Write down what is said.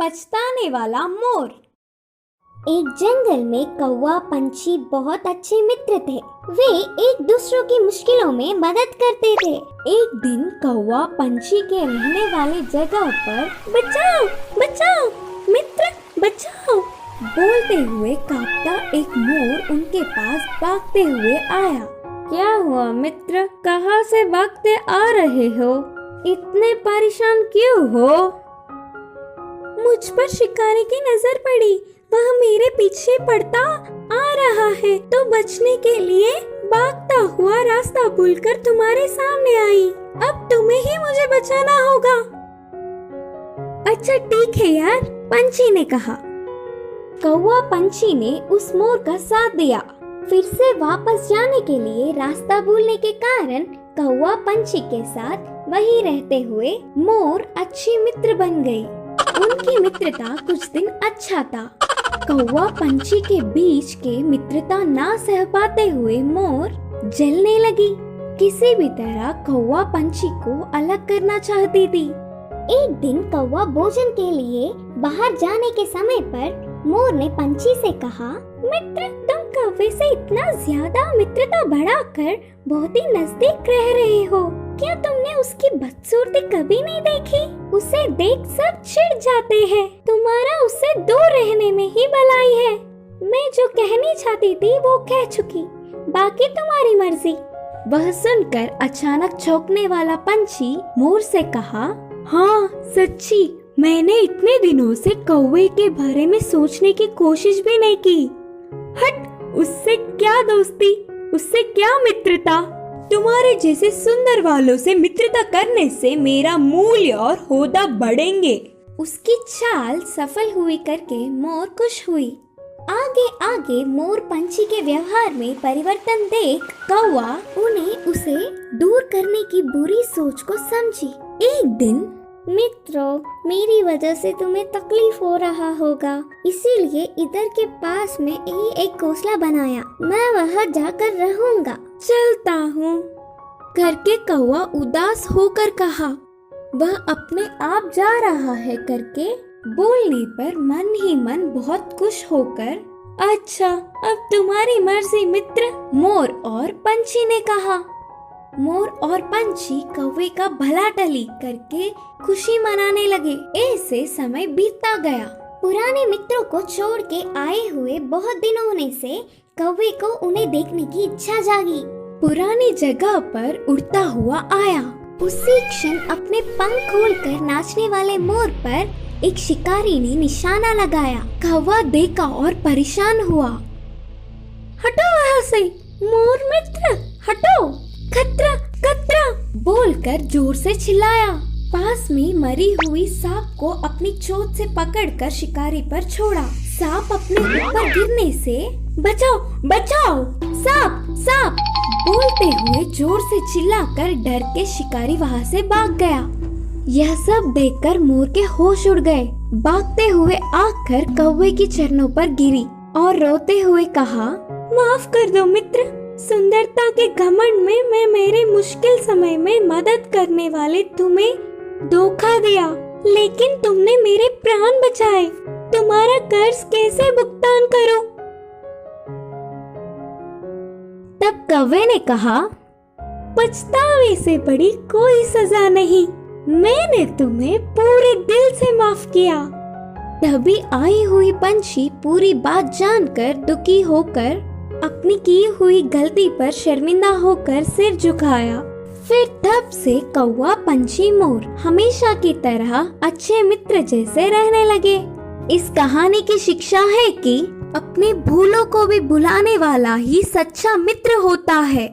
पछताने वाला मोर। एक जंगल में कौवा पंछी बहुत अच्छे मित्र थे। वे एक दूसरों की मुश्किलों में मदद करते थे। एक दिन कौवा पंछी के रहने वाले जगह पर बचाओ बचाओ मित्र बचाओ बोलते हुए कांपता एक मोर उनके पास भागते हुए आया। क्या हुआ मित्र, कहाँ से भागते आ रहे हो? इतने परेशान क्यों हो? मुझ पर शिकारी की नजर पड़ी, वह मेरे पीछे पड़ता आ रहा है तो बचने के लिए भागता हुआ रास्ता भूलकर तुम्हारे सामने आई। अब तुम्हें ही मुझे बचाना होगा। अच्छा ठीक है यार, पंछी ने कहा। कौवा पंछी ने उस मोर का साथ दिया। फिर से वापस जाने के लिए रास्ता भूलने के कारण कौवा पंछी के साथ वहीं रहते हुए मोर अच्छी मित्र बन गई। उनकी मित्रता कुछ दिन अच्छा था। कौवा पंछी के बीच के मित्रता ना सह पाते हुए मोर जलने लगी। किसी भी तरह कौवा पंछी को अलग करना चाहती थी। एक दिन कौवा भोजन के लिए बाहर जाने के समय पर मोर ने पंछी से कहा, मित्र तुम कौवे से इतना ज्यादा मित्रता बढ़ाकर बहुत ही नजदीक रह रहे हो। क्या तुमने उसकी बदसूरती कभी नहीं देखी? उसे देख सब चिढ़ जाते हैं। तुम्हारा उससे दूर रहने में ही भलाई है। मैं जो कहनी चाहती थी वो कह चुकी, बाकी तुम्हारी मर्जी। वह सुनकर अचानक चौंकने वाला पंछी मोर से कहा, हाँ सच्ची, मैंने इतने दिनों से कौवे के बारे में सोचने की कोशिश भी नहीं की। हट, उससे क्या दोस्ती, उससे क्या मित्रता। तुम्हारे जैसे सुंदर वालों से मित्रता करने से मेरा मूल्य और होदा बढ़ेंगे। उसकी चाल सफल हुई करके मोर खुश हुई। आगे आगे मोर पंछी के व्यवहार में परिवर्तन देख कौवा उन्हें उसे दूर करने की बुरी सोच को समझी। एक दिन, मित्रों, मेरी वजह से तुम्हें तकलीफ हो रहा होगा, इसीलिए इधर के पास में ही एक घोंसला बनाया। मैं वहाँ जाकर रहूंगा। चलता हूँ करके कौवा उदास होकर कहा। वह अपने आप जा रहा है करके बोलने पर मन ही मन बहुत खुश होकर, अच्छा अब तुम्हारी मर्जी मित्र, मोर और पंछी ने कहा। मोर और पंछी कौवे का भला टली करके खुशी मनाने लगे। ऐसे समय बीतता गया। पुराने मित्रों को छोड़ के आए हुए बहुत दिन होने से कौवे को उन्हें देखने की इच्छा जागी। पुरानी जगह पर उड़ता हुआ आया। उसी क्षण अपने पंख खोलकर नाचने वाले मोर पर एक शिकारी ने निशाना लगाया। कौवा देखा और परेशान हुआ। हटो वहाँ से, मोर मित्र हटो, खतरा खतरा बोलकर जोर से चिल्लाया। पास में मरी हुई सांप को अपनी चोंच से पकड़कर शिकारी पर छोड़ा। सांप अपने ऊपर गिरने से बचाओ बचाओ, सांप सांप बोलते हुए जोर से चिल्लाकर डर के शिकारी वहाँ से भाग गया। यह सब देखकर मोर के होश उड़ गए। भागते हुए आकर कौवे की चरणों पर गिरी और रोते हुए कहा, माफ कर दो मित्र, सुंदरता के घमंड में मैं मेरे मुश्किल समय में मदद करने वाले तुम्हें धोखा दिया, लेकिन तुमने मेरे प्राण बचाए। तुम्हारा कर्ज कैसे भुगतान करूं? तब कौवे ने कहा, पछतावे से बड़ी कोई सजा नहीं, मैंने तुम्हें पूरे दिल से माफ किया। तभी आई हुई पंछी पूरी बात जानकर दुखी होकर अपनी की हुई गलती पर शर्मिंदा होकर सिर झुकाया। फिर तब से कौवा पंछी मोर हमेशा की तरह अच्छे मित्र जैसे रहने लगे। इस कहानी की शिक्षा है कि अपने भूलों को भी भुलाने वाला ही सच्चा मित्र होता है।